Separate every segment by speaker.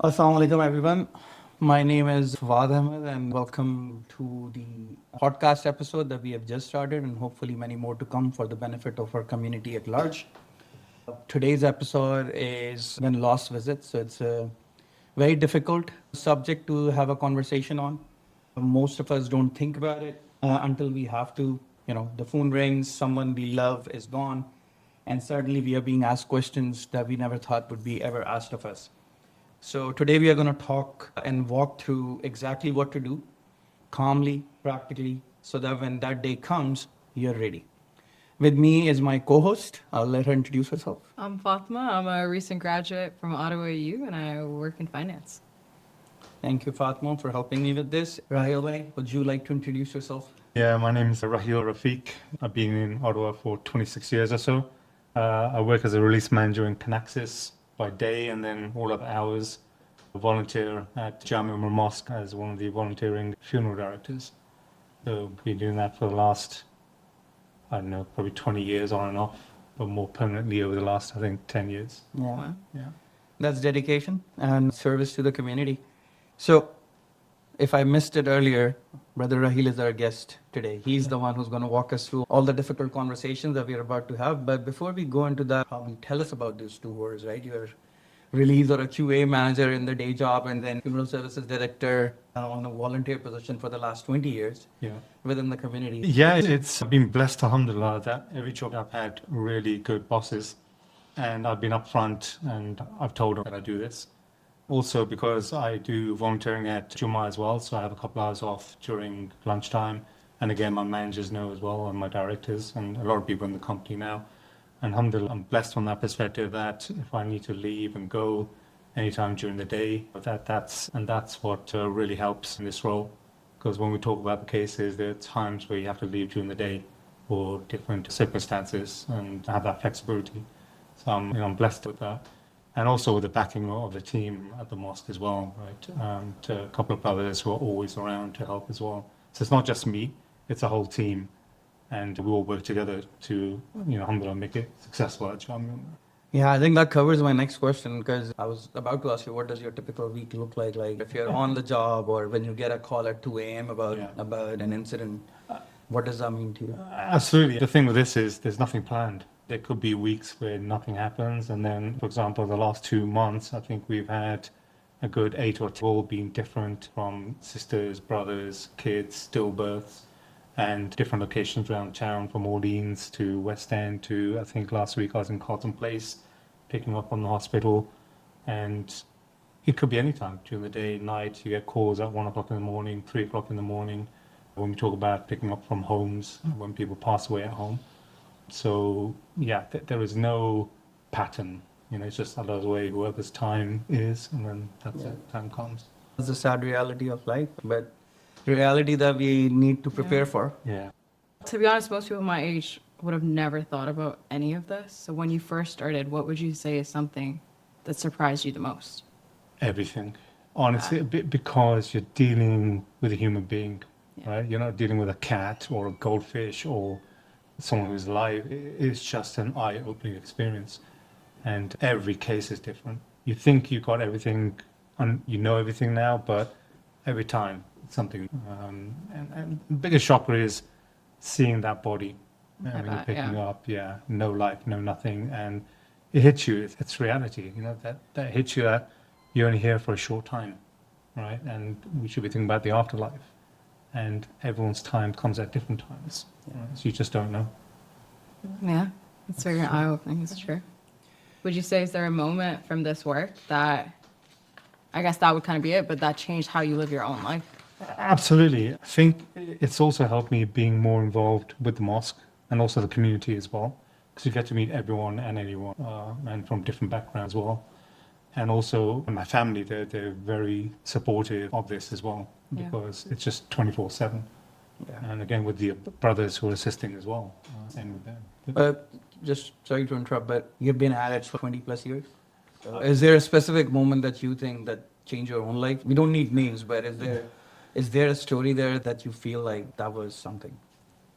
Speaker 1: Assalamu alaikum, everyone. My name is Fawad Ahmed, and welcome to the podcast episode that we have just started, and hopefully many more to come for the benefit of our community at large. Today's episode is when loss visits, so it's a very difficult subject to have a conversation on. Most of us don't think about it until we have to. The phone rings, someone we love is gone, and suddenly we are being asked questions that we never thought would be ever asked of us. So today we are going to talk and walk through exactly what to do calmly, practically, so that when that day comes, you're ready. With me is my co-host. I'll let her introduce herself.
Speaker 2: I'm Fatima. I'm a recent graduate from Ottawa U, and I work in finance.
Speaker 1: Thank you, Fatma, for helping me with this. Rahil, would you like to introduce yourself?
Speaker 3: Yeah, my name is Rahil Rafiq. I've been in Ottawa for 26 years or so. I work as a release manager in Canaxis by day, and then all other hours I volunteer at Jami Omar Mosque as one of the volunteering funeral directors. So been doing that for the last, I don't know, probably 20 years on and off, but more permanently over the last, I think, 10 years.
Speaker 1: Yeah.
Speaker 2: Wow.
Speaker 3: Yeah.
Speaker 1: That's dedication and service to the community. So, if I missed it earlier, Brother Rahil is our guest today. He's the one who's going to walk us through all the difficult conversations that we're about to have. But before we go into that, tell us about these two words, right? You're release or a QA manager in the day job, and then funeral services director on a volunteer position for the last 20 years
Speaker 3: Yeah.
Speaker 1: within the community.
Speaker 3: Yeah, it's I've been blessed, alhamdulillah, that every job I've had really good bosses, and I've been upfront and I've told them that I do this. Also because I do volunteering at Jummah as well, so I have a couple hours off during lunchtime. And again, my managers know as well, and my directors, and a lot of people in the company now. And alhamdulillah, I'm blessed from that perspective that if I need to leave and go anytime during the day, that's what really helps in this role. Because when we talk about the cases, there are times where you have to leave during the day for different circumstances and have that flexibility. So I'm blessed with that. And also with the backing of the team at the mosque as well, right? And a couple of brothers who are always around to help as well. So it's not just me, it's a whole team. And we all work together to, alhamdulillah, make it successful at Jami.
Speaker 1: Yeah, I think that covers my next question, because I was about to ask you, what does your typical week look like? Like if you're on the job or when you get a call at 2 a.m. about an incident, what does that mean to you?
Speaker 3: Absolutely. The thing with this is there's nothing planned. There could be weeks where nothing happens. And then, for example, the last 2 months, I think we've had a good 8 or 10 all being different, from sisters, brothers, kids, stillbirths, and different locations around town, from Orleans to West End to, I think last week I was in Carlton Place, picking up from the hospital. And it could be any time during the day, night. You get calls at 1 o'clock in the morning, 3 o'clock in the morning, when we talk about picking up from homes, when people pass away at home. So, yeah, there is no pattern. It's just Allah's way, whoever's time is, and then that's it, time comes.
Speaker 1: It's a sad reality of life, but reality that we need to prepare for.
Speaker 3: Yeah.
Speaker 2: To be honest, most people my age would have never thought about any of this. So when you first started, what would you say is something that surprised you the most?
Speaker 3: Everything. Honestly, because you're dealing with a human being, right? You're not dealing with a cat or a goldfish or someone who's alive. It's just an eye-opening experience. And every case is different. You think you got everything, and you know everything now, but every time it's something. And the biggest shocker is seeing that body. When you're picking up, no life, no nothing. And it hits you. It's reality. That hits you that you're only here for a short time, right? And we should be thinking about the afterlife. And everyone's time comes at different times. Right? So you just don't know.
Speaker 2: Yeah, it's very eye-opening. It's true. Would you say, is there a moment from this work that, I guess that would kind of be it, but that changed how you live your own life?
Speaker 3: Absolutely. I think it's also helped me being more involved with the mosque and also the community as well, because you get to meet everyone and anyone, and from different backgrounds as well. And also my family, they're very supportive of this as well, because it's just 24/7. Yeah. And again, with the brothers who are assisting as well, and with them.
Speaker 1: Just sorry to interrupt, but you've been at it for 20 plus years. Is there a specific moment that you think that changed your own life? We don't need names, but is there a story there that you feel like that was something?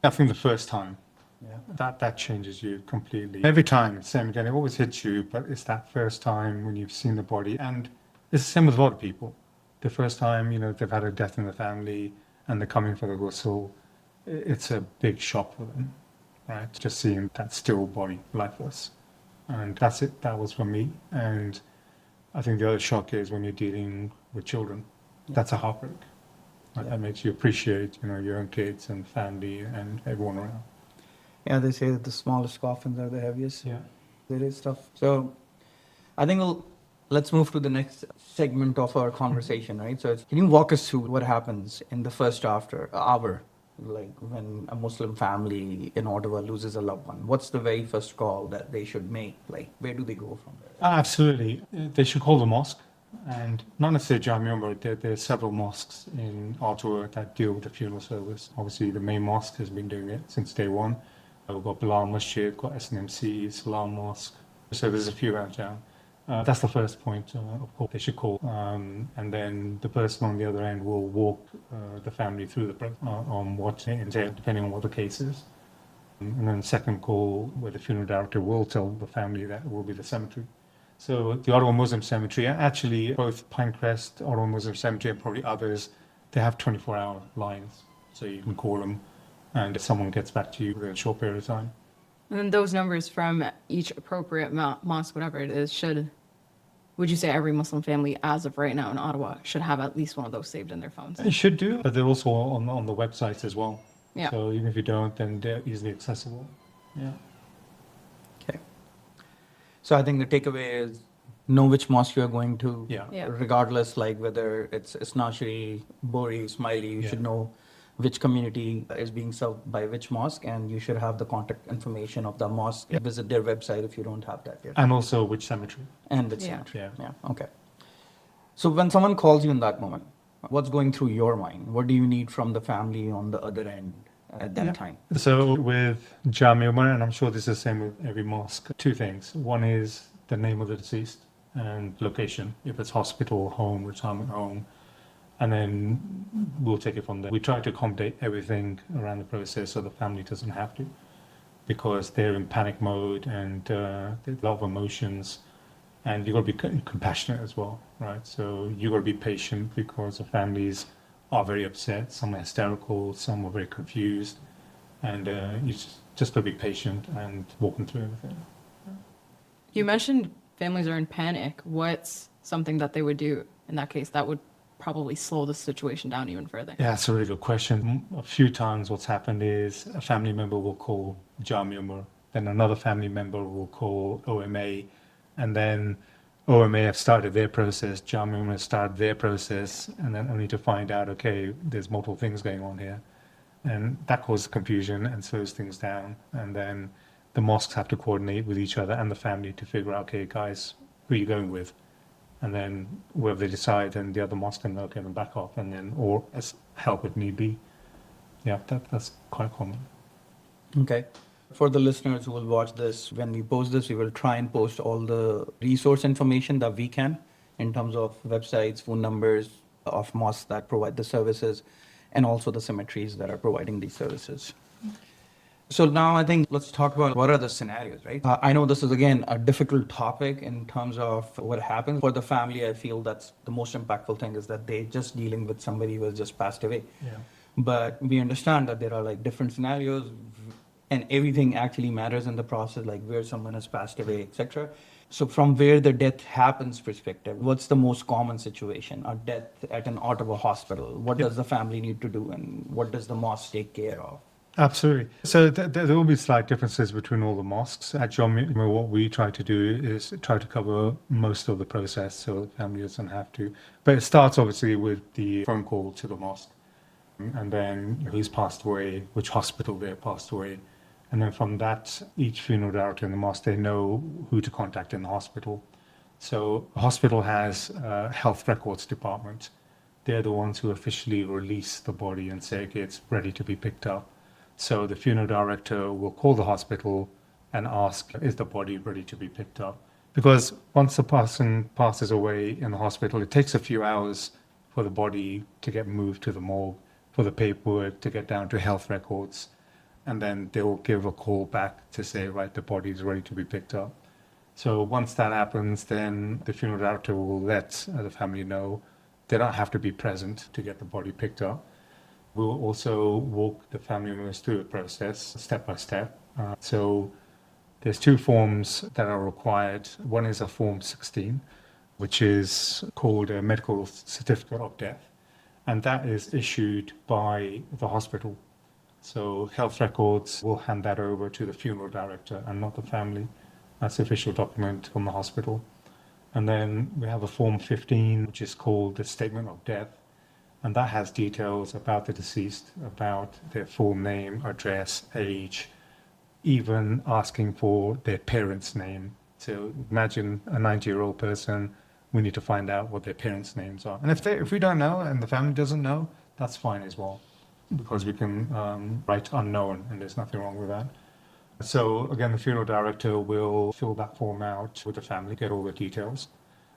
Speaker 3: I think the first time. Yeah. That changes you completely. Every time, same again, it always hits you, but it's that first time when you've seen the body. And It's the same with a lot of people. The first time, they've had a death in the family and they're coming for the ghusl, it's a big shock for them, right? Just seeing that still body, lifeless. And that's it. That was for me. And I think the other shock is when you're dealing with children. That's a heartbreak. Right?
Speaker 1: Yeah.
Speaker 3: That makes you appreciate, your own kids and family and everyone around.
Speaker 1: Yeah, they say that the smallest coffins are the heaviest.
Speaker 3: Yeah.
Speaker 1: It is tough. So I think let's move to the next segment of our conversation, right? So can you walk us through what happens in the first hour, like when a Muslim family in Ottawa loses a loved one? What's the very first call that they should make? Like, where do they go from there?
Speaker 3: Absolutely. They should call the mosque. And not necessarily Jami Omar, there are several mosques in Ottawa that deal with the funeral service. Obviously, the main mosque has been doing it since day one. We've got Bilal Masjid, got SNMC, Salam Mosque. So there's a few around town. That's the first point, of course, they should call. And then the person on the other end will walk the family through the process on what it entails, depending on what the case is. And then second call, where the funeral director will tell the family that it will be the cemetery. So the Ottawa Muslim Cemetery, actually both Pinecrest, Ottawa Muslim Cemetery, and probably others, they have 24-hour lines. So you can call them, and if someone gets back to you within a short period of time.
Speaker 2: And then those numbers from each appropriate mosque, whatever it is, would you say every Muslim family as of right now in Ottawa should have at least one of those saved in their phones?
Speaker 3: It should do, but they're also on the websites as well.
Speaker 2: Yeah.
Speaker 3: So even if you don't, then they're easily accessible. Yeah.
Speaker 1: Okay. So I think the takeaway is know which mosque you are going to.
Speaker 3: Yeah.
Speaker 2: Yeah.
Speaker 1: Regardless, like whether it's Isnashri, Bori, Smiley, you should know which community is being served by which mosque, and you should have the contact information of the mosque.
Speaker 3: Yeah.
Speaker 1: Visit their website if you don't have that yet.
Speaker 3: And also which cemetery.
Speaker 1: And which
Speaker 2: Yeah.
Speaker 1: cemetery.
Speaker 3: Yeah.
Speaker 1: Yeah. Okay. So when someone calls you in that moment, what's going through your mind? What do you need from the family on the other end at that time?
Speaker 3: So with Jami Omar, and I'm sure this is the same with every mosque, two things. One is the name of the deceased and location, if it's hospital, home, retirement home, and then we'll take it from there. We try to accommodate everything around the process so the family doesn't have to, because they're in panic mode and there's a lot of emotions, and you've got to be compassionate as well, right? So you've got to be patient because the families are very upset, some are hysterical, some are very confused, and you just got to be patient and walk them through everything.
Speaker 2: You mentioned families are in panic. What's something that they would do in that case that would probably slow the situation down even further?
Speaker 3: Yeah, it's a really good question. A few times what's happened is a family member will call Jami Omar, then another family member will call OMA, and then OMA have started their process, Jami Omar has started their process, and then only to find out, okay, there's multiple things going on here. And that causes confusion and slows things down. And then the mosques have to coordinate with each other and the family to figure out, okay, guys, who are you going with? And then wherever they decide, then the other mosque can okay, then back off, and then or as help if need be. Yeah, that's quite common.
Speaker 1: Okay. For the listeners who will watch this, when we post this, we will try and post all the resource information that we can in terms of websites, phone numbers of mosques that provide the services, and also the cemeteries that are providing these services. So now I think let's talk about what are the scenarios, right? I know this is again a difficult topic in terms of what happens. For the family, I feel that's the most impactful thing is that they're just dealing with somebody who has just passed away.
Speaker 3: Yeah.
Speaker 1: But we understand that there are like different scenarios and everything actually matters in the process, like where someone has passed away, etc. So from where the death happens perspective, what's the most common situation? A death at an Ottawa hospital. What does the family need to do and what does the mosque take care of?
Speaker 3: Absolutely. So there will be slight differences between all the mosques. At Jami, what we try to do is try to cover most of the process so the family doesn't have to. But it starts obviously with the phone call to the mosque, and then who's passed away, which hospital they passed away. And then from that, each funeral director in the mosque, they know who to contact in the hospital. So the hospital has a health records department. They're the ones who officially release the body and say, okay, it's ready to be picked up. So the funeral director will call the hospital and ask, is the body ready to be picked up? Because once the person passes away in the hospital, it takes a few hours for the body to get moved to the morgue, for the paperwork to get down to health records. And then they will give a call back to say, right, the body is ready to be picked up. So once that happens, then the funeral director will let the family know. They don't have to be present to get the body picked up. We'll also walk the family members through the process step by step. So there's two forms that are required. One is a Form 16, which is called a medical certificate of death, and that is issued by the hospital. So health records will hand that over to the funeral director and not the family. That's the official document from the hospital. And then we have a Form 15, which is called the Statement of Death, and that has details about the deceased, about their full name, address, age, even asking for their parents' name. So imagine a 90-year-old person, we need to find out what their parents' names are. And if we don't know and the family doesn't know, that's fine as well, because we can write unknown, and there's nothing wrong with that. So again, the funeral director will fill that form out with the family, get all the details.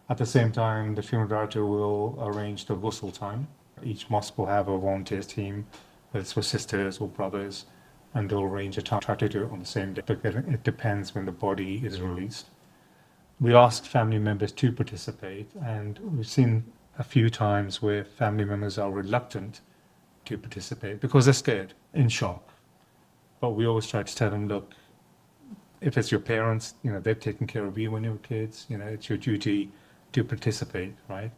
Speaker 3: At the same time, the funeral director will arrange the ghusl time. Each mosque will have a volunteers team, whether it's for sisters or brothers, and they'll arrange a time, try to do it on the same day, but it depends when the body is released. We asked family members to participate, and we've seen a few times where family members are reluctant to participate because they're scared, in shock. But we always try to tell them, look, if it's your parents, they've taken care of you when you were kids, it's your duty to participate, right?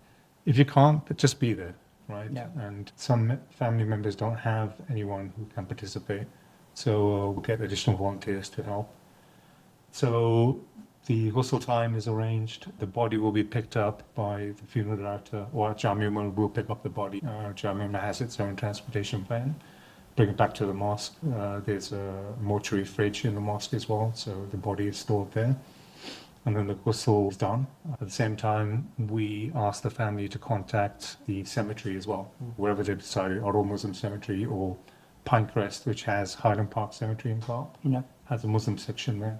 Speaker 3: If you can't, just be there, right?
Speaker 1: Yeah.
Speaker 3: And some family members don't have anyone who can participate, so we'll get additional volunteers to help. So the ghusl time is arranged. The body will be picked up by the funeral director, or Jami Omar will pick up the body. Jami Omar has its own transportation plan, bring it back to the mosque. There's a mortuary fridge in the mosque as well, so the body is stored there. And then the ghusl is done. At the same time, we ask the family to contact the cemetery as well, wherever they decided, Ottawa Muslim Cemetery or Pinecrest, which has Highland Park Cemetery in Clark, has a Muslim section there.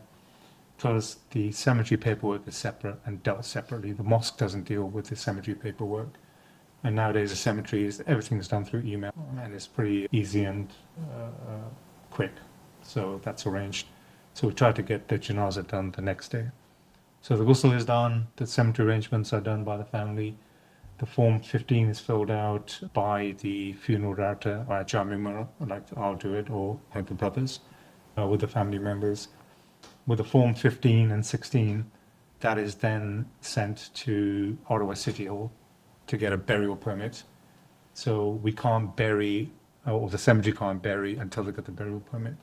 Speaker 3: Because the cemetery paperwork is separate and dealt separately. The mosque doesn't deal with the cemetery paperwork. And nowadays the cemeteries, everything's done through email, and it's pretty easy and quick. So that's arranged. So we try to get the janazah done the next day. So the ghusl is done, the cemetery arrangements are done by the family. The Form 15 is filled out by the funeral director, or Jami Omar, like I'll do it, or one of the brothers, with the family members. With the Form 15 and 16, that is then sent to Ottawa City Hall to get a burial permit. So we can't bury, or the cemetery can't bury until they get the burial permit.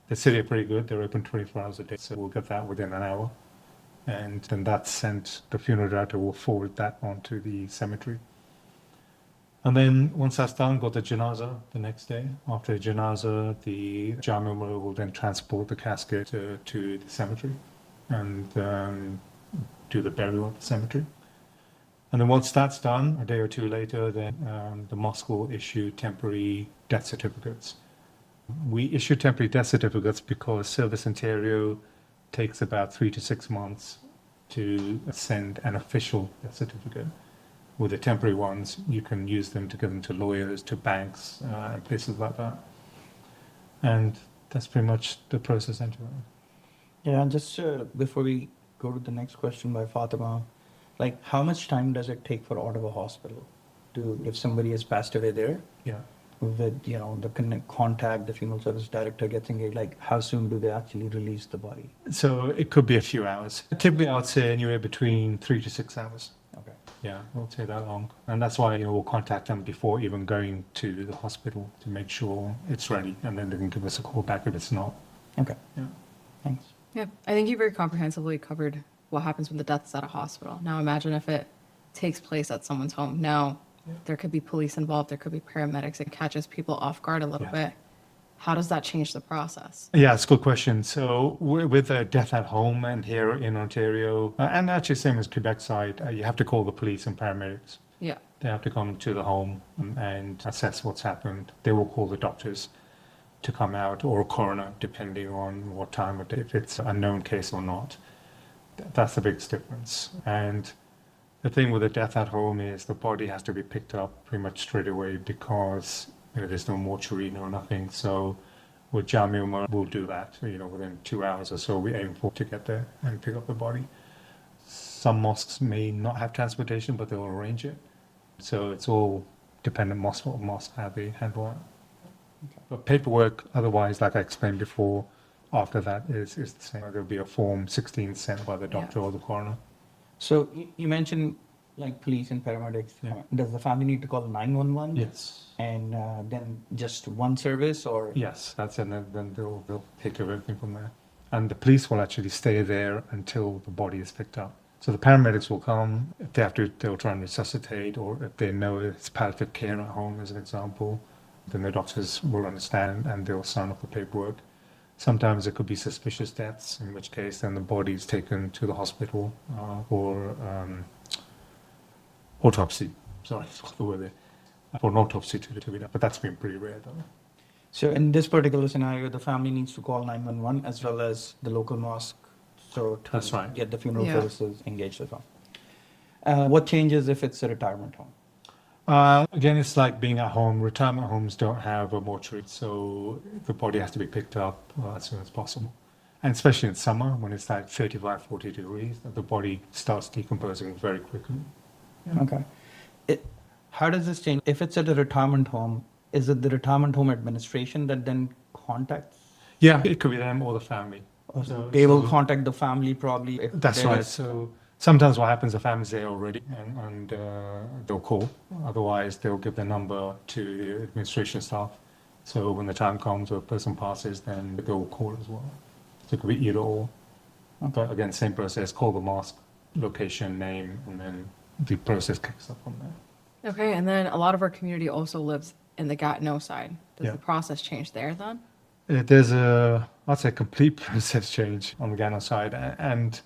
Speaker 3: The city are pretty good, they're open 24 hours a day, so we'll get that within an hour. And then that's sent, the funeral director will forward that on to the cemetery. And then once that's done, got the janazah the next day. After the janazah, the Jami Omar will then transport the casket to the cemetery and do the burial at the cemetery. And then once that's done, a day or two later, then the mosque will issue temporary death certificates. We issue temporary death certificates because Service Ontario takes about 3 to 6 months to send an official death certificate. With the temporary ones, you can use them to give them to lawyers, to banks, and places like that. And that's pretty much the process anyway.
Speaker 1: Yeah, and just before we go to the next question by Fatima, like how much time does it take for Ottawa Hospital to, if somebody has passed away there,
Speaker 3: Yeah.
Speaker 1: with the contact, the funeral service director gets engaged, like how soon do they actually release the body?
Speaker 3: So it could be a few hours. Typically, I would say anywhere between 3 to 6 hours.
Speaker 1: Okay.
Speaker 3: Yeah, it won't take that long. And that's why we'll contact them before even going to the hospital to make sure it's ready, and then they can give us a call back if it's not.
Speaker 1: Okay.
Speaker 3: Yeah.
Speaker 1: Thanks.
Speaker 2: Yeah, I think you very comprehensively covered what happens when the death is at a hospital. Now imagine if it takes place at someone's home. Now there could be police involved, there could be paramedics. It catches people off guard a little bit. How does that change the process?
Speaker 3: Yeah, it's a good question. So with death at home and here in Ontario, and actually same as Quebec side, you have to call the police and paramedics.
Speaker 2: Yeah.
Speaker 3: They have to come to the home and assess what's happened. They will call the doctors to come out, or a coroner, depending on what time of day, if it's a known case or not. That's the biggest difference. And the thing with a death at home is the body has to be picked up pretty much straight away because there's no mortuary, no nothing. So With Jami Omar, we'll do that. Within 2 hours or so, we aim for to get there and pick up the body. Some mosques may not have transportation, but they'll arrange it. So it's all dependent mosque how they handle it. Okay. But paperwork, otherwise, like I explained before, after that is the same. There'll be a form 16 sent by the doctor or the coroner.
Speaker 1: So you mentioned like police and paramedics.
Speaker 3: Yeah.
Speaker 1: Does the family need to call 911?
Speaker 3: Yes.
Speaker 1: And then just one service, or?
Speaker 3: Yes, that's it. And then they'll take care of everything from there. And the police will actually stay there until the body is picked up. So the paramedics will come. If they have to, they'll try and resuscitate, or if they know it's palliative care at home, as an example, then the doctors will understand and they'll sign off the paperwork. Sometimes it could be suspicious deaths, in which case then the body is taken to the hospital for autopsy. Sorry, that's the word there. For an autopsy to be done. But that's been pretty rare, though.
Speaker 1: So in this particular scenario, the family needs to call 911 as well as the local mosque. So to
Speaker 3: That's right.
Speaker 1: get the funeral services engaged as well. What changes if it's a retirement home?
Speaker 3: Again, it's like being at home. Retirement homes don't have a mortuary, so the body has to be picked up as soon as possible. And especially in summer, when it's like 35, 40 degrees, the body starts decomposing very quickly.
Speaker 1: Yeah. Okay. How does this change? If it's at a retirement home, is it the retirement home administration that then contacts?
Speaker 3: Yeah, it could be them or the family.
Speaker 1: So they will contact the family probably. If
Speaker 3: That's right. So sometimes what happens, the family's there already and they'll call. Otherwise, they'll give their number to the administration staff. So when the time comes or a person passes, then they'll call as well. So it could be either or.
Speaker 1: Okay.
Speaker 3: But again, same process, call the mosque, location, name, and then the process kicks up from there.
Speaker 2: Okay, and then a lot of our community also lives in the Gatineau side. Does the process change there then?
Speaker 3: There's I'd say, complete process change on the Gatineau side, and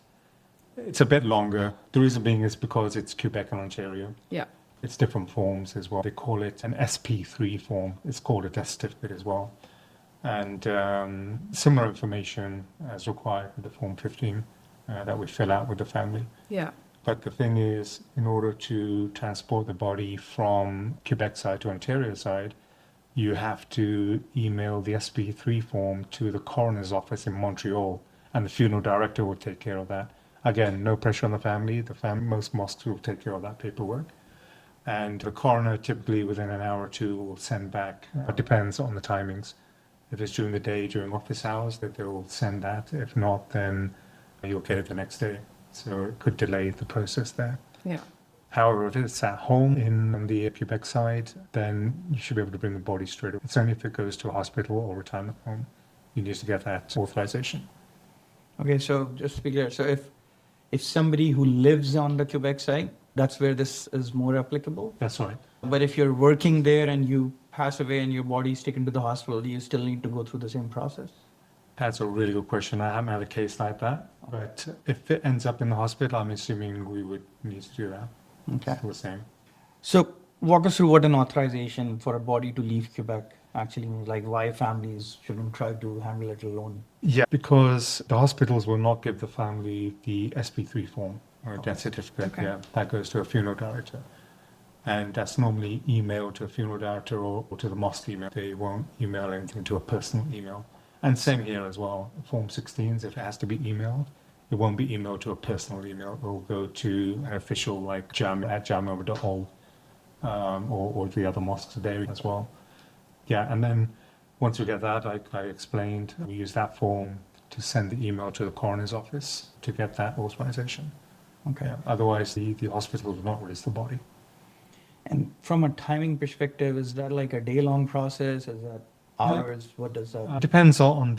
Speaker 3: it's a bit longer. The reason being is because it's Quebec and Ontario.
Speaker 2: Yeah.
Speaker 3: It's different forms as well. They call it an SP3 form. It's called a death certificate as well. And similar information as required with the Form 15 that we fill out with the family.
Speaker 2: Yeah.
Speaker 3: But the thing is, in order to transport the body from Quebec side to Ontario side, you have to email the SP3 form to the coroner's office in Montreal, and the funeral director will take care of that. Again, no pressure on the family. Most mosques will take care of that paperwork. And the coroner typically within an hour or two will send back. It depends on the timings. If it's during the day, during office hours, that they will send that. If not, then you'll get it the next day. So it could delay the process there.
Speaker 2: Yeah.
Speaker 3: However, if it's at home on the Quebec side, then you should be able to bring the body straight away. It's only if it goes to a hospital or retirement home, you need to get that authorization.
Speaker 1: Okay, so just to be clear, so if somebody who lives on the Quebec side, that's where this is more applicable?
Speaker 3: That's right.
Speaker 1: But if you're working there and you pass away and your body is taken to the hospital, do you still need to go through the same process?
Speaker 3: That's a really good question. I haven't had a case like that. But if it ends up in the hospital, I'm assuming we would need to do that.
Speaker 1: Okay.
Speaker 3: The same.
Speaker 1: So walk us through what an authorization for a body to leave Quebec actually means, like why families shouldn't try to handle it alone.
Speaker 3: Yeah, because the hospitals will not give the family the SP3 form or a death certificate.
Speaker 2: Okay.
Speaker 3: Yeah, that goes to a funeral director. And that's normally emailed to a funeral director or to the mosque email. They won't email anything to a personal email. And same here as well. Form 16s, if it has to be emailed, it won't be emailed to a personal email. It will go to an official like jami@jami.org or the other mosques there as well. Yeah, and then once we get that, like I explained, we use that form to send the email to the coroner's office to get that authorization.
Speaker 1: Okay.
Speaker 3: Yeah, otherwise, the hospital will not release the body.
Speaker 1: And from a timing perspective, is that like a day-long process? Is that hours? What does that?
Speaker 3: Depends on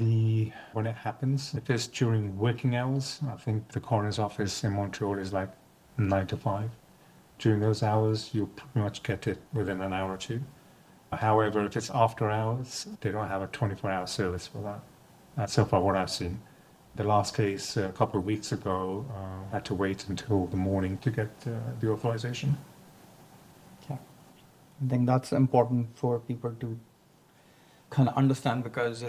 Speaker 3: when it happens. If it's during working hours, I think the coroner's office in Montreal is like 9 to 5. During those hours, you'll pretty much get it within an hour or two. However, if it's after hours, they don't have a 24-hour service for that. That's so far what I've seen. The last case a couple of weeks ago had to wait until the morning to get the authorization.
Speaker 1: Yeah. I think that's important for people to kind of understand, because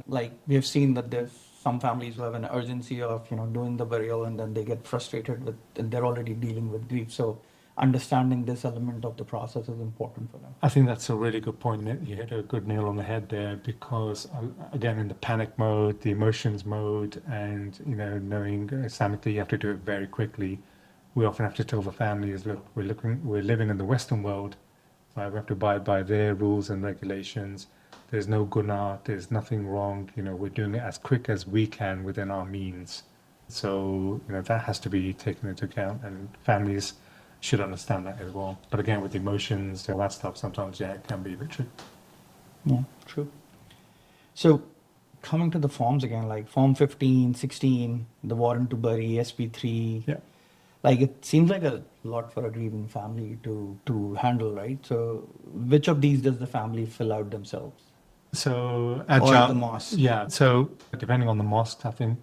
Speaker 1: like we have seen that there's some families who have an urgency of doing the burial, and then they get frustrated and they're already dealing with grief. So understanding this element of the process is important for them.
Speaker 3: I think that's a really good point. You hit a good nail on the head there because, again, in the panic mode, the emotions mode, and knowing Islamically you have to do it very quickly. We often have to tell the families, look, we're living in the Western world, right? We have to abide by their rules and regulations. There's no guna, there's nothing wrong. We're doing it as quick as we can within our means. So that has to be taken into account, and families should understand that as well. But again, with emotions, all that stuff, sometimes, it can be a bit tricky.
Speaker 1: Yeah, true. So coming to the forms again, like Form 15, 16, the warrant to bury, SP3.
Speaker 3: Yeah.
Speaker 1: Like it seems like a lot for a grieving family to handle, right? So which of these does the family fill out themselves?
Speaker 3: So
Speaker 1: Or the mosque?
Speaker 3: Yeah. So depending on the mosque, I think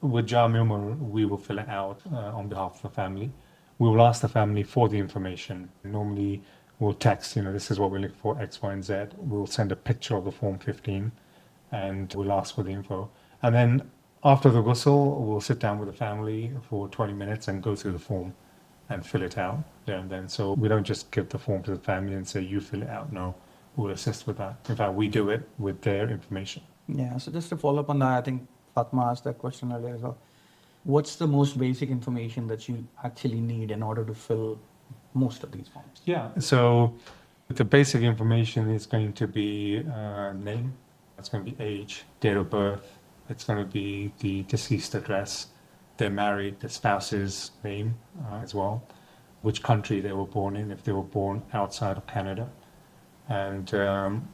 Speaker 3: with Jami Omar, we will fill it out on behalf of the family. We will ask the family for the information. Normally, we'll text, this is what we're looking for, X, Y, and Z. We'll send a picture of the Form 15 and we'll ask for the info. And then after the ghusl, we'll sit down with the family for 20 minutes and go through the form and fill it out there and then. So we don't just give the form to the family and say, you fill it out. No, we'll assist with that. In fact, we do it with their information.
Speaker 1: Yeah, so just to follow up on that, I think Fatma asked that question earlier as well. What's the most basic information that you actually need in order to fill most of these forms?
Speaker 3: Yeah, so the basic information is going to be name, it's going to be age, date of birth, it's going to be the deceased address, they're married, the spouse's name as well, which country they were born in, if they were born outside of Canada, and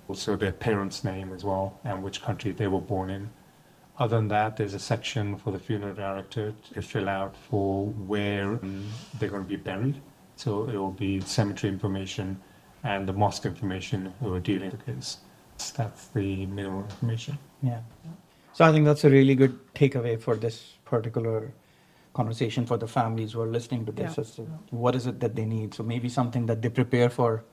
Speaker 3: also their parents' name as well, and which country they were born in. Other than that, there's a section for the funeral director to fill out for where they're going to be buried. So it will be cemetery information and the mosque information who are dealing with the case. That's the minimum information.
Speaker 1: Yeah. So I think that's a really good takeaway for this particular conversation for the families who are listening to this.
Speaker 2: Yeah.
Speaker 1: As to what is it that they need? So maybe something that they prepare for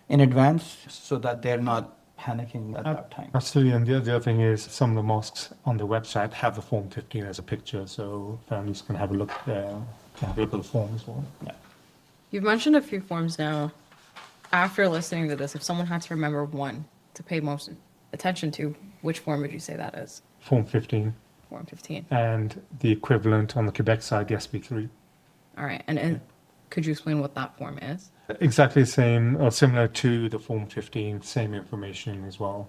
Speaker 1: in advance so that they're not panicking at that time.
Speaker 3: Absolutely. And the other thing is some of the mosques on the website have the Form 15 as a picture, so families can have a look at the form as well.
Speaker 1: Yeah.
Speaker 2: You've mentioned a few forms now. After listening to this, if someone had to remember one to pay most attention to, which form would you say that is?
Speaker 3: Form 15.
Speaker 2: Form 15.
Speaker 3: And the equivalent on the Quebec side, the SP3.
Speaker 2: All right. And could you explain what that form is?
Speaker 3: Exactly the same, or similar to the Form 15, same information as well.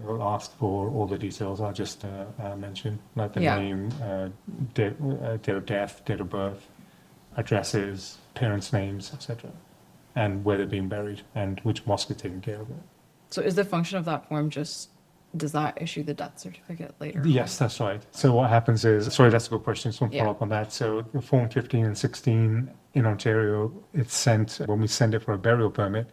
Speaker 3: We'll ask for all the details I just mentioned, like the name, date of death, date of birth, addresses, parents' names, etc., and where they're being buried and which mosque is taking care of it.
Speaker 2: So is the function of that form does that issue the death certificate later?
Speaker 3: Yes, that's right. So what happens is, sorry, that's a good question. Just want to follow up on that. So the Form 15 and 16 in Ontario, it's sent, when we send it for a burial permit,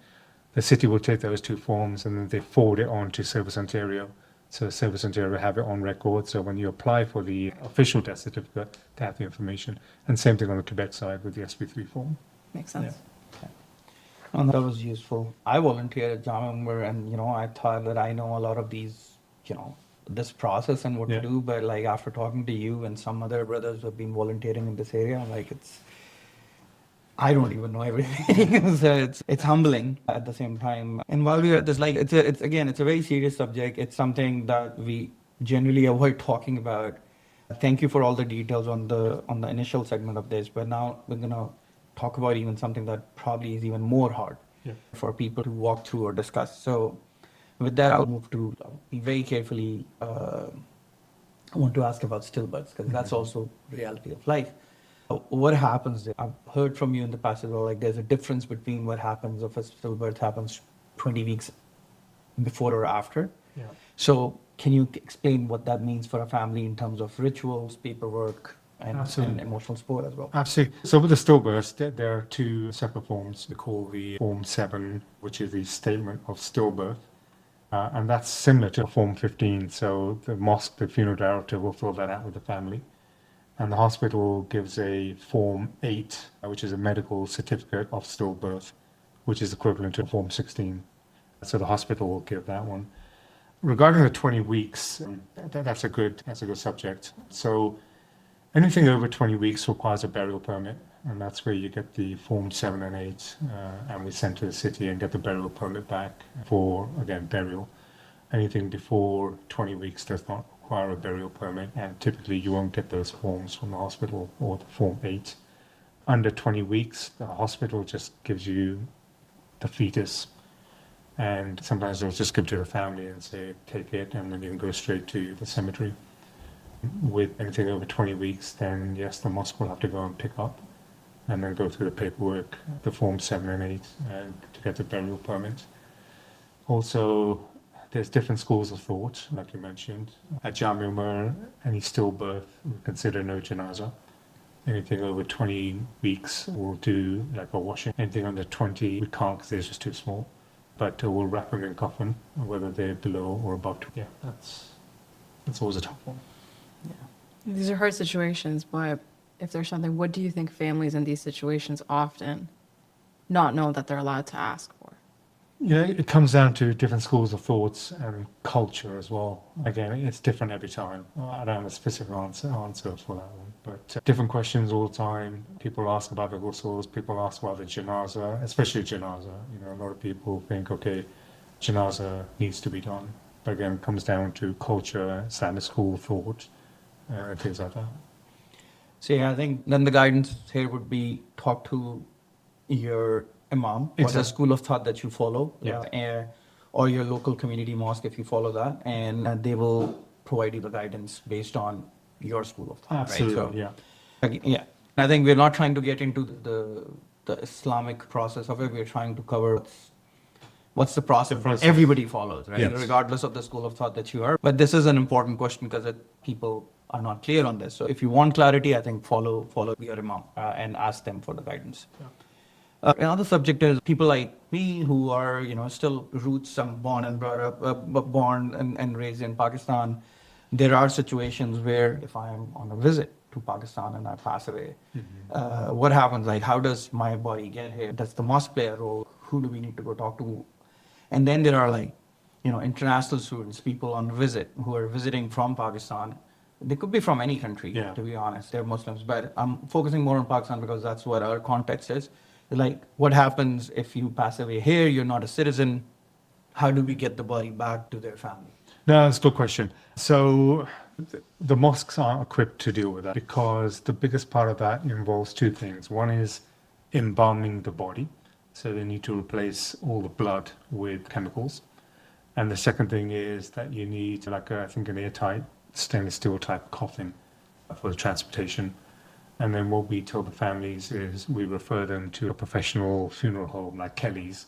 Speaker 3: the city will take those two forms and then they forward it on to Service Ontario. So Service Ontario will have it on record. So when you apply for the official death certificate, they have the information. And same thing on the Quebec side with the SP3 form.
Speaker 2: Makes sense.
Speaker 1: Okay. And that was useful. I volunteered at Jami Omar and, I thought that I know a lot of these, this process and what to do. But like after talking to you and some other brothers who have been volunteering in this area, I'm like, I don't even know everything. So it's humbling at the same time. And while we're at this, like, it's a very serious subject. It's something that we generally avoid talking about. Thank you for all the details on the initial segment of this. But now we're gonna talk about even something that probably is even more hard for people to walk through or discuss. So with that, I'll move to be very carefully. I want to ask about stillbirths because that's also reality of life. What happens there? I've heard from you in the past as well, like there's a difference between what happens if a stillbirth happens 20 weeks before or after.
Speaker 3: Yeah.
Speaker 1: So can you explain what that means for a family in terms of rituals, paperwork, and emotional support as well?
Speaker 3: Absolutely. So with the stillbirths, there are two separate forms. They call the Form 7, which is the statement of stillbirth. And that's similar to Form 15. So the mosque, the funeral director will fill that out with the family. And the hospital gives a Form 8, which is a medical certificate of stillbirth, which is equivalent to Form 16. So the hospital will give that one. Regarding the 20 weeks, that's a good subject. So anything over 20 weeks requires a burial permit. and that's where you get the Form 7 and 8, and we send to the city and get the burial permit back for, again, burial. Anything before 20 weeks does not require a burial permit, and typically you won't get those forms from the hospital or the Form 8. Under 20 weeks, the hospital just gives you the fetus, and sometimes they'll just give it to the family and say, take it, and then you can go straight to the cemetery. With anything over 20 weeks, then yes, the mosque will have to go and pick up and then go through the paperwork, the Form 7 and 8, and to get the burial permit. Also, there's different schools of thought, like you mentioned. At Jami Omar, any stillbirth, we consider no janazah. Anything over 20 weeks, we'll do like a washing. Anything under 20, we can't because they're just too small. But we'll wrap them in coffin, whether they're below or above. Yeah, that's always a tough one.
Speaker 1: Yeah.
Speaker 2: These are hard situations, but if there's something, what do you think families in these situations often not know that they're allowed to ask for?
Speaker 3: Yeah, it comes down to different schools of thoughts and culture as well. Again, it's different every time. I don't have a specific answer for that one, but different questions all the time. People ask about the ghusls, people ask about the janazah, especially janazah. You know, a lot of people think, okay, janazah needs to be done. But again, it comes down to culture, Islamic school of thought, things like that.
Speaker 1: So yeah, I think then the guidance here would be talk to your imam or the
Speaker 3: Exactly.
Speaker 1: school of thought that you follow,
Speaker 3: Yeah.
Speaker 1: or your local community mosque if you follow that, and they will provide you the guidance based on your school of thought.
Speaker 3: Absolutely,
Speaker 1: Right? So,
Speaker 3: yeah.
Speaker 1: yeah. I think we're not trying to get into the Islamic process of it. We're trying to cover what's the process that everybody follows, right?
Speaker 3: Yes.
Speaker 1: Regardless of the school of thought that you are. But this is an important question because people are not clear on this. So if you want clarity, I think follow your imam and ask them for the guidance.
Speaker 3: Yeah.
Speaker 1: Another subject is people like me who are, still roots. I'm born and brought up, born and raised in Pakistan. There are situations where if I am on a visit to Pakistan and I pass away, what happens? Like, how does my body get here? Does the mosque play a role? Who do we need to go talk to? And then there are international students, people on visit who are visiting from Pakistan. They could be from any country, to be honest. They're Muslims, but I'm focusing more on Pakistan because that's what our context is. Like, what happens if you pass away here, you're not a citizen? How do we get the body back to their family?
Speaker 3: No, that's a good question. So the mosques aren't equipped to deal with that because the biggest part of that involves two things. One is embalming the body. So they need to replace all the blood with chemicals. And the second thing is that you need I think an airtight stainless steel type coffin for the transportation. And then what we tell the families is we refer them to a professional funeral home like Kelly's.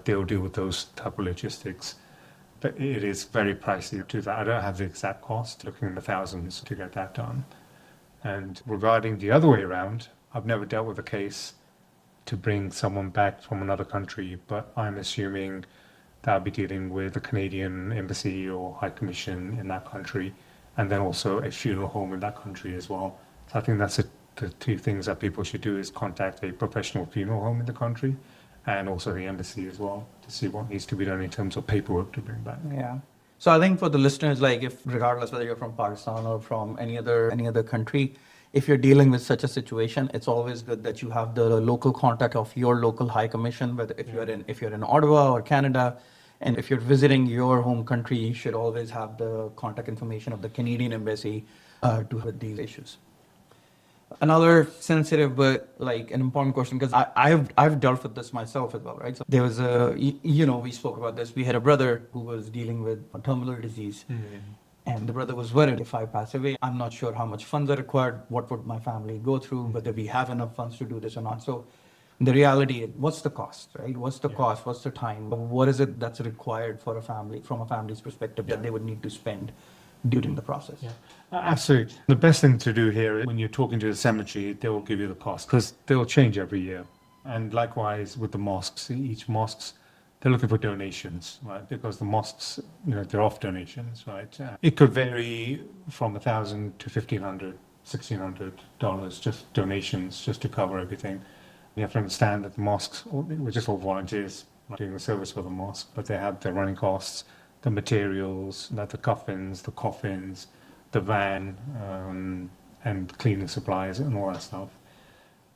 Speaker 3: They'll deal with those type of logistics. But it is very pricey to that. I don't have the exact cost, looking in the thousands to get that done. And regarding the other way around, I've never dealt with a case to bring someone back from another country, but I'm assuming that I'll be dealing with the Canadian Embassy or High Commission in that country, and then also a funeral home in that country as well. So I think that's the two things that people should do is contact a professional funeral home in the country and also the embassy as well to see what needs to be done in terms of paperwork to bring back.
Speaker 1: Yeah. So I think for the listeners, if regardless whether you're from Pakistan or from any other country, if you're dealing with such a situation, it's always good that you have the local contact of your local high commission, whether if you're in Ottawa or Canada, and if you're visiting your home country, you should always have the contact information of the Canadian embassy to deal with these issues. Another sensitive but an important question, because I've dealt with this myself as well, right? So there was we spoke about this. We had a brother who was dealing with a terminal disease. And the brother was worried, if I pass away, I'm not sure how much funds are required, what would my family go through, whether we have enough funds to do this or not. So the reality is, what's the cost, right? What's the cost? What's the time? What is it that's required for a family, from a family's perspective, that they would need to spend during the process?
Speaker 3: Yeah, absolutely. The best thing to do here, when you're talking to the cemetery, they will give you the cost because they'll change every year. And likewise with the mosques, each mosques, they're looking for donations, right? Because the mosques, they're off donations, right? It could vary from $1,000 to $1,500, $1,600, just donations, just to cover everything. You have to understand that the mosques, we're just all volunteers doing the service for the mosque, but they have their running costs, the materials, the coffins, the van, and cleaning supplies and all that stuff.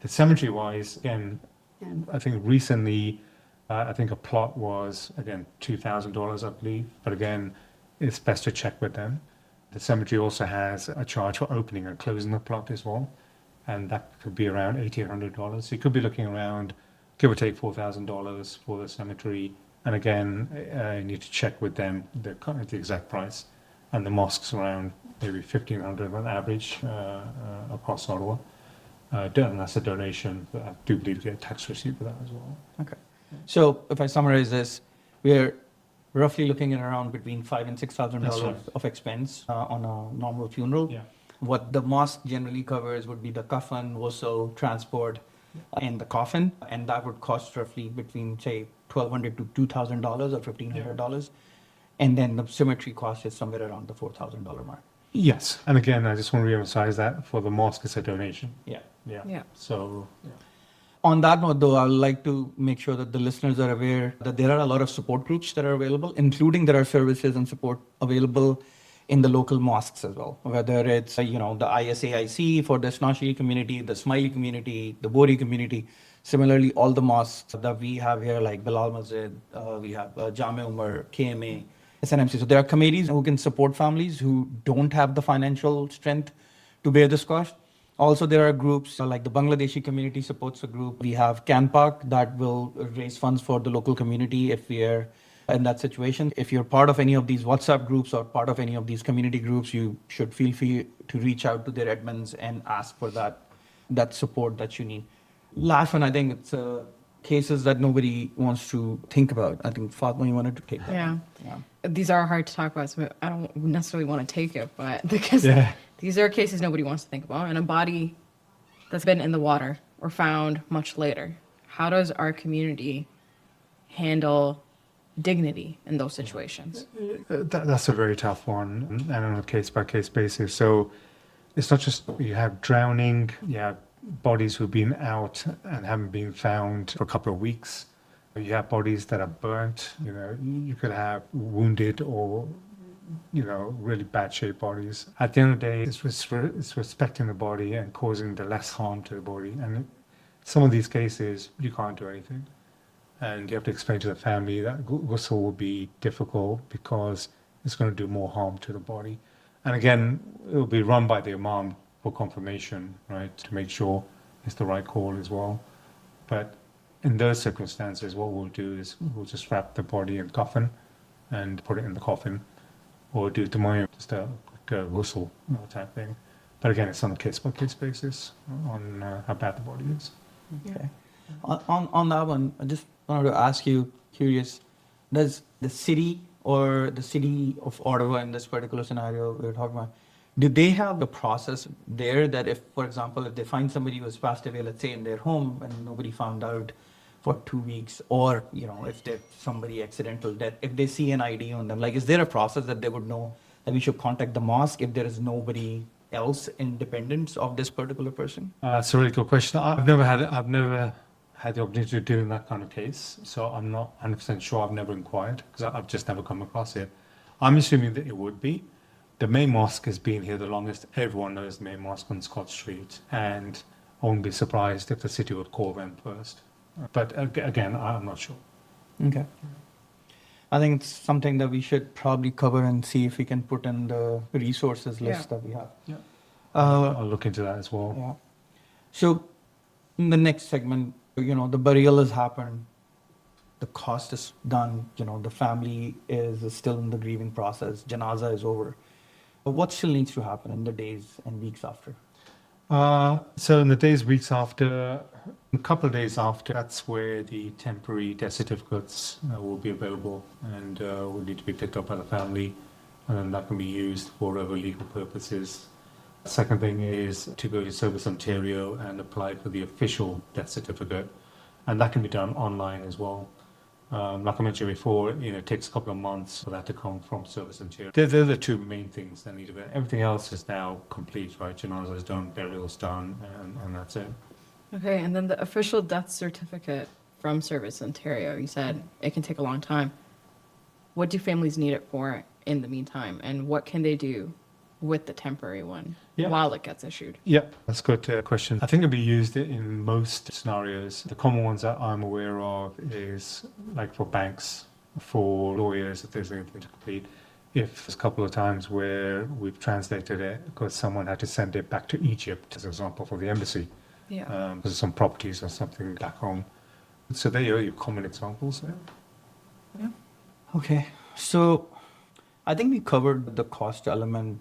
Speaker 3: The cemetery wise, again, I think recently, I think a plot was, again, $2,000, I believe. But again, it's best to check with them. The cemetery also has a charge for opening and closing the plot as well. And that could be around $1,800. So you could be looking around, give or take $4,000 for the cemetery. And again, you need to check with them the exact price. And the mosque's around maybe $1,500 on average across Ottawa. And that's a donation, but I do believe you get a tax receipt for that as well.
Speaker 1: Okay. So if I summarize this, we're roughly looking at around between $5,000 and $6,000
Speaker 3: That's right.
Speaker 1: of expense on a normal funeral.
Speaker 3: Yeah.
Speaker 1: What the mosque generally covers would be the coffin, whistle, transport, and the coffin, and that would cost roughly between, say, $1,200 to $2,000 or $1,500. And then the cemetery cost is somewhere around the $4,000 mark.
Speaker 3: Yes. And again, I just want to reemphasize that for the mosque, it's a donation.
Speaker 1: Yeah.
Speaker 2: Yeah.
Speaker 3: So,
Speaker 1: On that note, though, I would like to make sure that the listeners are aware that there are a lot of support groups that are available, including there are services and support available in the local mosques as well. Whether it's, the ISAIC for the Snashi community, the Smiley community, the Bori community. Similarly, all the mosques that we have here, like Bilal Masjid, we have Jami Umar, KMA, SNMC. So there are committees who can support families who don't have the financial strength to bear this cost. Also, there are groups like the Bangladeshi community supports a group. We have CanPark that will raise funds for the local community if we are in that situation. If you're part of any of these WhatsApp groups or part of any of these community groups, you should feel free to reach out to their admins and ask for that support that you need. Last one, I think it's cases that nobody wants to think about. I think Fatma, you wanted to take that.
Speaker 2: Yeah. These are hard to talk about, so I don't necessarily want to take it, but because these are cases nobody wants to think about. And a body that's been in the water or found much later, how does our community handle dignity in those situations?
Speaker 3: that's a very tough one, and on a case-by-case basis. So it's not just you have drowning, you have bodies who've been out and haven't been found for a couple of weeks. You have bodies that are burnt. You could have wounded or, really bad shaped bodies. At the end of the day, it's respecting the body and causing the less harm to the body. And some of these cases, you can't do anything. And you have to explain to the family that ghusl will be difficult because it's going to do more harm to the body. And again, it will be run by the imam for confirmation, right, to make sure it's the right call as well. But in those circumstances, what we'll do is we'll just wrap the body in coffin and put it in the coffin, or do tamayum, just a ghusl type thing. But again, it's on a case-by-case basis on how bad the body is.
Speaker 1: Okay. On that one, I just wanted to ask you, curious, does the city or the city of Ottawa in this particular scenario we're talking about, do they have a process there that if, for example, if they find somebody who has passed away, let's say in their home and nobody found out for 2 weeks, or, if there's somebody accidental death, if they see an ID on them, like, is there a process that they would know that we should contact the mosque if there is nobody else independent of this particular person?
Speaker 3: That's a really good question. I've never had the opportunity to deal in that kind of case, so I'm not 100% sure. I've never inquired because I've just never come across it. I'm assuming that it would be. The main mosque has been here the longest. Everyone knows the main mosque on Scott Street, and I wouldn't be surprised if the city would call them first. But again, I'm not sure.
Speaker 1: Okay. I think it's something that we should probably cover and see if we can put in the resources list that we have.
Speaker 3: Yeah. I'll look into that as well.
Speaker 1: Yeah. So in the next segment, the burial has happened. The cost is done. The family is still in the grieving process. Janaza is over. But what still needs to happen in the days and weeks after?
Speaker 3: So in the days, weeks after, a couple of days after, that's where the temporary death certificates will be available and will need to be picked up by the family, and then that can be used for whatever legal purposes. Second thing is to go to Service Ontario and apply for the official death certificate, and that can be done online as well. Like I mentioned before, it takes a couple of months for that to come from Service Ontario. They're the two main things that need to be. Everything else is now complete, right? Janaza is done, burial is done, and that's it.
Speaker 2: Okay, and then the official death certificate from Service Ontario, you said it can take a long time. What do families need it for in the meantime, and what can they do with the temporary one
Speaker 3: Yeah.
Speaker 2: while it gets issued?
Speaker 3: Yeah, that's a good question. I think it'll be used in most scenarios. The common ones that I'm aware of is like for banks, for lawyers, if there's anything to complete. If there's a couple of times where we've translated it because someone had to send it back to Egypt, as an example, for the embassy,
Speaker 2: Yeah.
Speaker 3: because of some properties or something back home. So there are your common examples there.
Speaker 1: Okay, so I think we covered the cost element,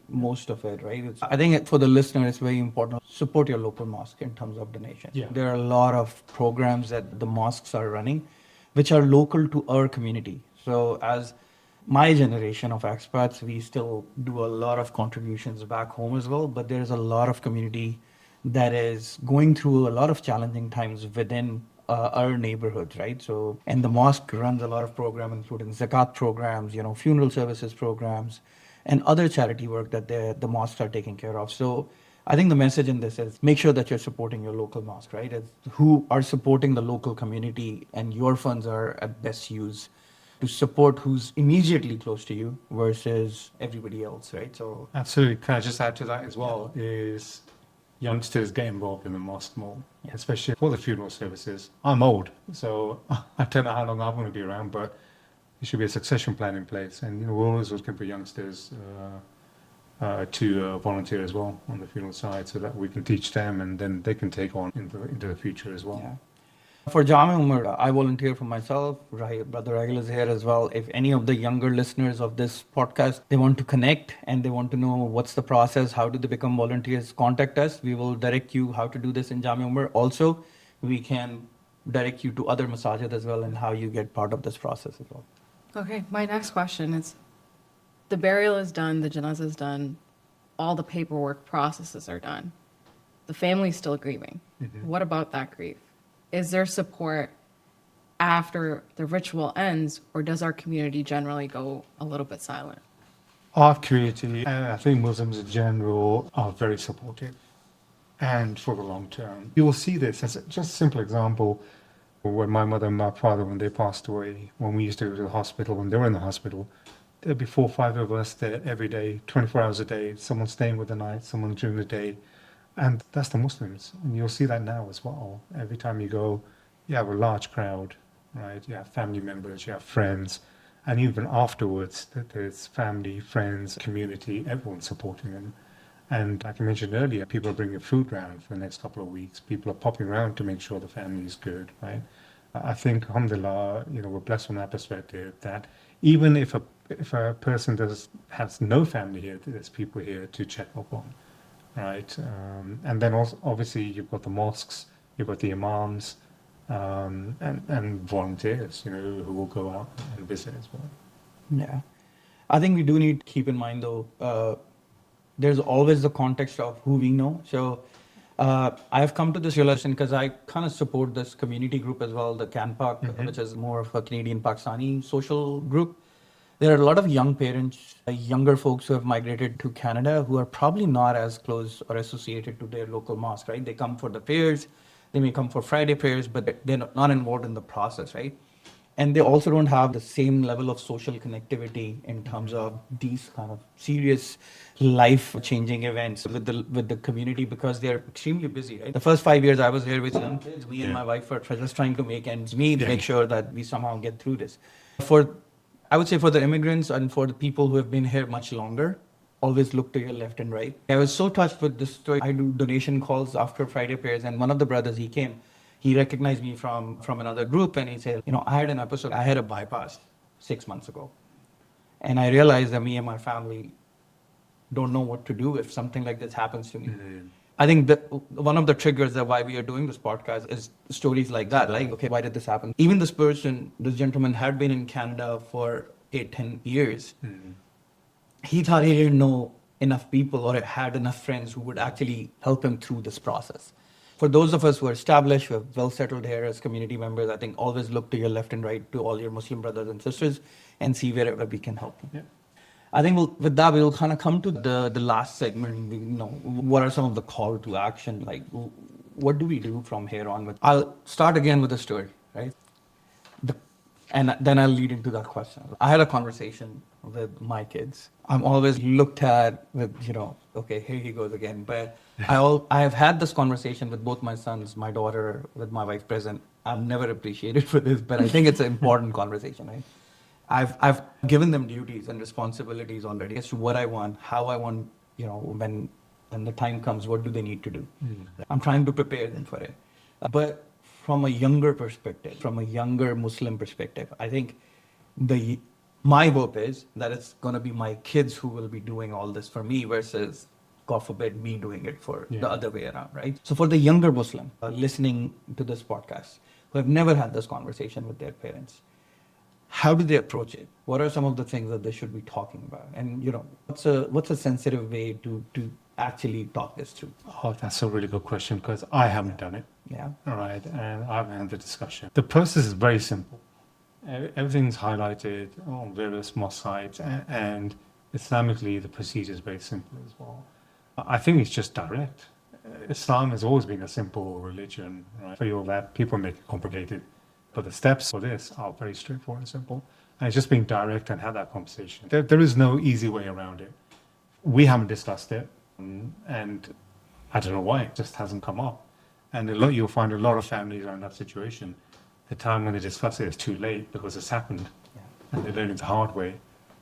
Speaker 1: most of it, right? I think for the listener, it's very important to support your local mosque in terms of donation.
Speaker 3: Yeah.
Speaker 1: There are a lot of programs that the mosques are running, which are local to our community. So as my generation of expats, we still do a lot of contributions back home as well, but there's a lot of community that is going through a lot of challenging times within our neighborhoods, right? So, and the mosque runs a lot of programs, including zakat programs, funeral services programs, and other charity work that the mosques are taking care of. So, I think the message in this is make sure that you're supporting your local mosque, right? It's who are supporting the local community, and your funds are at best use to support who's immediately close to you versus everybody else, right? So,
Speaker 3: Absolutely. Can I just add to that as well? Is youngsters get involved in the mosque more, especially for the funeral services. I'm old, so I don't know how long I'm going to be around, but there should be a succession plan in place. And we're always looking for youngsters to volunteer as well on the funeral side, so that we can teach them, and then they can take on into the future as well.
Speaker 1: yeah. For Jami Omar, I volunteer for myself. Brother Rahil is here as well. If any of the younger listeners of this podcast, they want to connect and they want to know what's the process, how do they become volunteers, contact us. We will direct you how to do this in Jami Omar. Also, we can direct you to other masajid as well and how you get part of this process as well.
Speaker 2: Okay, my next question is, the burial is done, the janazah is done, all the paperwork processes are done. The family's still grieving. What about that grief? Is there support after the ritual ends, or does our community generally go a little bit silent?
Speaker 3: Our community, and I think Muslims in general, are very supportive, and for the long term. You will see this as just a simple example. When my mother and my father, when they passed away, when we used to go to the hospital, when they were in the hospital, there'd be 4 or 5 of us there every day, 24 hours a day, someone staying with the night, someone during the day. And that's the Muslims. And you'll see that now as well. Every time you go, you have a large crowd, right? You have family members, you have friends. And even afterwards, there's family, friends, community, everyone supporting them. And like I mentioned earlier, people are bringing food around for the next couple of weeks. People are popping around to make sure the family is good, right? I think, alhamdulillah, we're blessed from that perspective that even if a person has no family here, there's people here to check up on. Right, and then also obviously you've got the mosques, you've got the imams, and volunteers, who will go out and visit as well.
Speaker 1: Yeah. I think we do need to keep in mind though, there's always the context of who we know. So I've come to this realization because I kind of support this community group as well, the CanPak, which is more of a Canadian Pakistani social group. There are a lot of young parents, younger folks who have migrated to Canada who are probably not as close or associated to their local mosque, right? They come for the prayers, they may come for Friday prayers, but they're not involved in the process, right? And they also don't have the same level of social connectivity in terms of these kind of serious life-changing events with the community because they're extremely busy, right? The first 5 years I was here with young kids, me and my wife were just trying to make ends meet, make sure that we somehow get through this. I would say for the immigrants and for the people who have been here much longer, always look to your left and right. I was so touched with this story. I do donation calls after Friday prayers, and one of the brothers, he came. He recognized me from another group, and he said, I had an episode. I had a bypass 6 months ago. And I realized that me and my family don't know what to do if something like this happens to me. I think that one of the triggers that why we are doing this podcast is stories like that. Like, okay, why did this happen? Even this gentleman had been in Canada for 8-10 years. He thought he didn't know enough people or had enough friends who would actually help him through this process. For those of us who are established, who are well settled here as community members, I think always look to your left and right, to all your Muslim brothers and sisters, and see wherever we can help them.
Speaker 3: Yeah.
Speaker 1: I think with that, we'll kind of come to the last segment. What are some of the call to action? Like, what do we do from here on? I'll start again with a story, right? And then I'll lead into that question. I had a conversation with my kids. I'm always looked at with, okay, here he goes again. But I have had this conversation with both my sons, my daughter, with my wife present. I'm never appreciated for this, but I think it's an important conversation, right? I've given them duties and responsibilities already as to what I want, how I want, when the time comes, what do they need to do? I'm trying to prepare them for it. But from a younger perspective, from a younger Muslim perspective, I think my hope is that it's going to be my kids who will be doing all this for me versus, God forbid, me doing it for the other way around, right? So for the younger Muslim listening to this podcast, who have never had this conversation with their parents, how do they approach it? What are some of the things that they should be talking about? And what's a sensitive way to actually talk this through?
Speaker 3: Oh, that's a really good question because I haven't done it.
Speaker 1: Yeah.
Speaker 3: All right, and I haven't had the discussion. The process is very simple. Everything's highlighted on various mosque sites, and Islamically, the procedure is very simple as well. I think it's just direct. Islam has always been a simple religion, right? For all that, people make it complicated. But the steps for this are very straightforward and simple. And it's just being direct and have that conversation. There is no easy way around it. We haven't discussed it, and I don't know why, it just hasn't come up. And you'll find a lot of families are in that situation. The time when they discuss it is too late because it's happened, and they're learning the hard way.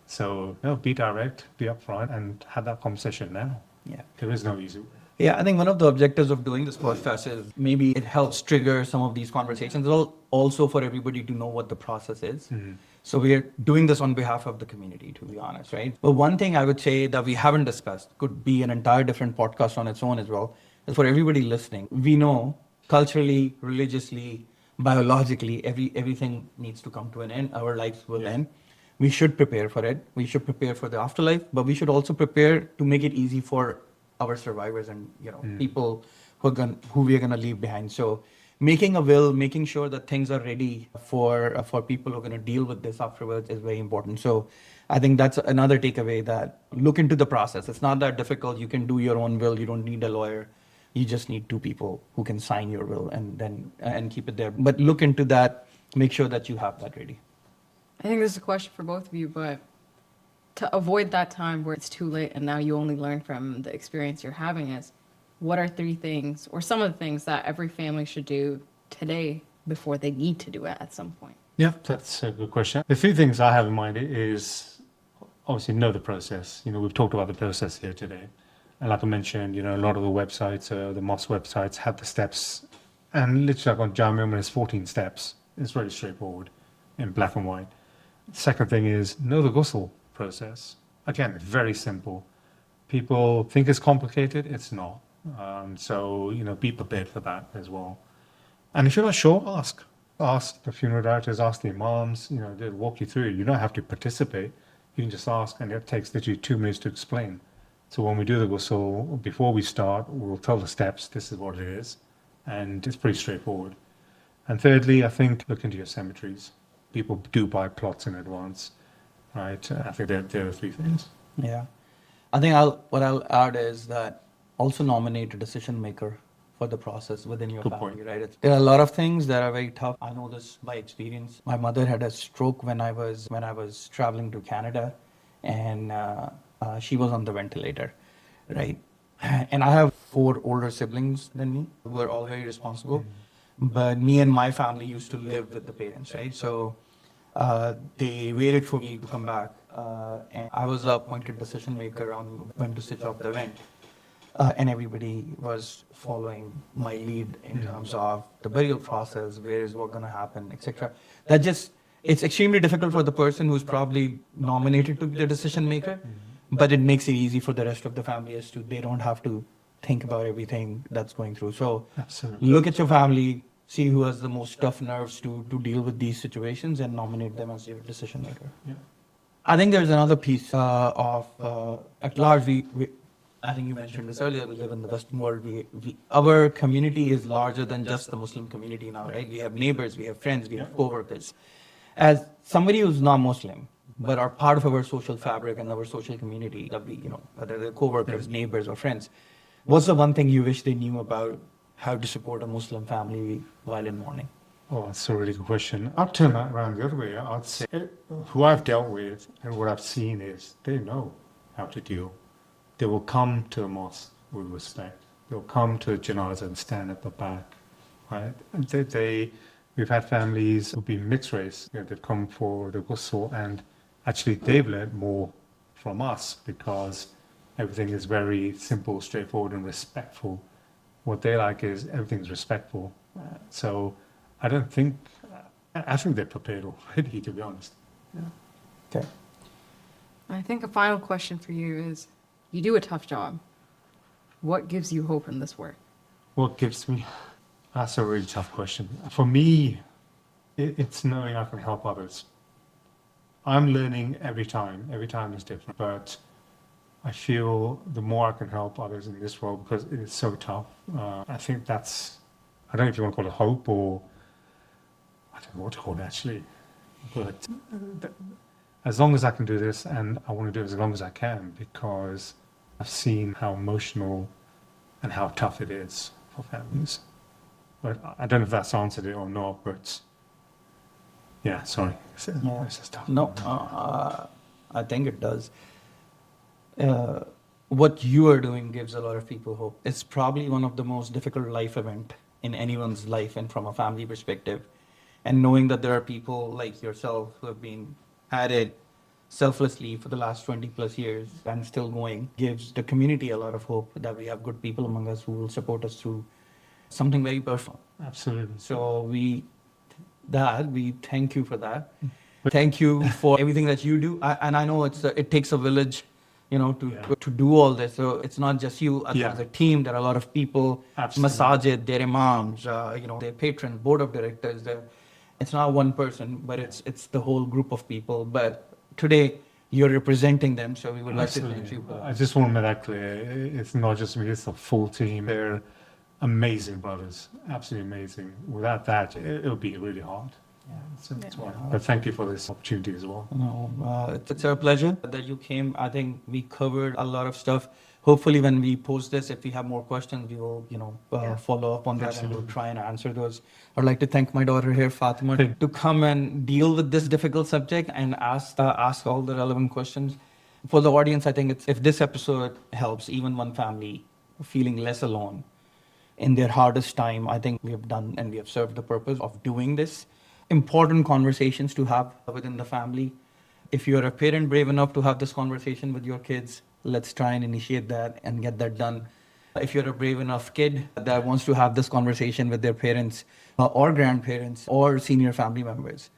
Speaker 3: So, be direct, be upfront, and have that conversation now.
Speaker 1: Yeah.
Speaker 3: There is no easy way.
Speaker 1: Yeah, I think one of the objectives of doing this podcast is maybe it helps trigger some of these conversations, also for everybody to know what the process is. So we're doing this on behalf of the community, to be honest, right? But one thing I would say that we haven't discussed, could be an entire different podcast on its own as well, is for everybody listening. We know culturally, religiously, biologically, everything needs to come to an end. Our lives will end. We should prepare for it. We should prepare for the afterlife, but we should also prepare to make it easy for our survivors and people who we are going to leave behind. So making a will, making sure that things are ready for people who are going to deal with this afterwards is very important. So I think that's another takeaway, that look into the process. It's not that difficult. You can do your own will. You don't need a lawyer. You just need two people who can sign your will and keep it there. But look into that. Make sure that you have that ready.
Speaker 2: I think this is a question for both of you, but to avoid that time where it's too late and now you only learn from the experience you're having, is what are 3 things or some of the things that every family should do today before they need to do it at some point?
Speaker 3: Yeah, that's a good question. The 3 things I have in mind is obviously know the process. We've talked about the process here today. And like I mentioned, a lot of the websites, the mosque websites have the steps. And literally like on Jami Omar, there's 14 steps. It's really straightforward in black and white. Second thing is know the ghusl process. Again, very simple. People think it's complicated. It's not. So, be prepared for that as well. And if you're not sure, ask. Ask the funeral directors, ask the imams, they'll walk you through. You don't have to participate. You can just ask, and it takes literally 2 minutes to explain. So when we do the ghusl, before we start, we'll tell the steps, this is what it is. And it's pretty straightforward. And thirdly, I think look into your cemeteries. People do buy plots in advance, right? I think they're the 3 things.
Speaker 1: Yeah. I think what I'll add is that also nominate a decision maker for the process within your
Speaker 3: Good
Speaker 1: family,
Speaker 3: point.
Speaker 1: right? There are a lot of things that are very tough. I know this by experience. My mother had a stroke when I was traveling to Canada, and she was on the ventilator, right? And I have 4 older siblings than me who were all very responsible. But me and my family used to live with the parents, right? So they waited for me to come back, and I was the appointed decision maker on when to switch off the vent. And everybody was following my lead in terms of the burial process, where is what going to happen, etc. It's extremely difficult for the person who's probably nominated to be the decision maker, but it makes it easy for the rest of the family as to they don't have to think about everything that's going through. So
Speaker 3: Absolutely.
Speaker 1: look at your family, see who has the most tough nerves to deal with these situations, and nominate them as your decision maker.
Speaker 3: Yeah.
Speaker 1: I think there's another piece of at large. I think you mentioned this earlier. We live in the Western world. Our community is larger than just the Muslim community now, right? We have neighbors, we have friends, we have co-workers. As somebody who's not Muslim, but are part of our social fabric and our social community, that we, whether they're co-workers, neighbors, or friends, what's the one thing you wish they knew about how to support a Muslim family while in mourning?
Speaker 3: Oh, that's a really good question. I'd turn that around the other way. I'd say who I've dealt with and what I've seen is they know how to deal. They will come to the mosque with respect. They'll come to the janazah and stand at the back, right? And we've had families who've been mixed race. They've come for the ghusl, and actually they've learned more from us because everything is very simple, straightforward, and respectful. What they like is everything's respectful. So I don't think, I think they're prepared already, to be honest.
Speaker 1: Okay.
Speaker 2: I think a final question for you is, you do a tough job. What gives you hope in this work?
Speaker 3: What gives me? That's a really tough question. For me, it's knowing I can help others. I'm learning every time. Every time is different. But I feel the more I can help others in this role, because it is so tough, I think that's, I don't know if you want to call it hope or, I don't know what to call it actually. But as long as I can do this, and I want to do it as long as I can, because I've seen how emotional and how tough it is for families. But I don't know if that's answered it or not, but yeah, sorry.
Speaker 1: Yeah.
Speaker 3: This is tough.
Speaker 1: No, I think it does. What you are doing gives a lot of people hope. It's probably one of the most difficult life event in anyone's life, and from a family perspective. And knowing that there are people like yourself who have been at it selflessly for the last 20 plus years and still going gives the community a lot of hope that we have good people among us who will support us through something very personal.
Speaker 3: Absolutely.
Speaker 1: So we thank you for that. Thank you for everything that you do. And I know it takes a village, to do all this. So it's not just you as a team. There are a lot of people,
Speaker 3: Absolutely.
Speaker 1: masajid, their imams, their patrons, board of directors. It's not one person, but it's the whole group of people. But today you're representing them, so we would like to thank you.
Speaker 3: I just want to make that clear. It's not just me, it's a full team. They're amazing brothers, absolutely amazing. Without that, it would be really hard. But thank you for this opportunity as well.
Speaker 1: No, it's a pleasure that you came. I think we covered a lot of stuff. Hopefully, when we post this, if we have more questions, we will, follow up on that and we'll try and answer those. I'd like to thank my daughter here, Fatima, to come and deal with this difficult subject and ask all the relevant questions. For the audience, I think if this episode helps even one family feeling less alone in their hardest time, I think we have done and we have served the purpose of doing this. Important conversations to have within the family. If you're a parent brave enough to have this conversation with your kids, let's try and initiate that and get that done. If you're a brave enough kid that wants to have this conversation with their parents or grandparents or senior family members,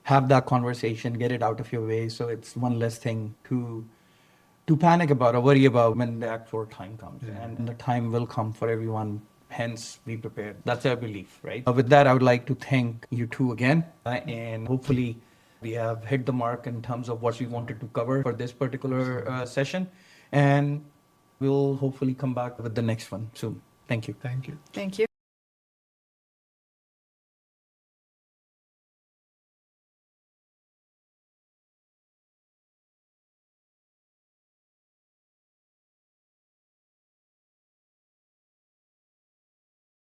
Speaker 1: have that conversation, get it out of your way, so it's one less thing to panic about or worry about when the actual time comes. And the time will come for everyone. Hence, be prepared. That's our belief, right? With that, I would like to thank you two again. And hopefully, we have hit the mark in terms of what we wanted to cover for this particular session. And we'll hopefully come back with the next one soon. Thank you.
Speaker 3: Thank you.
Speaker 2: Thank you.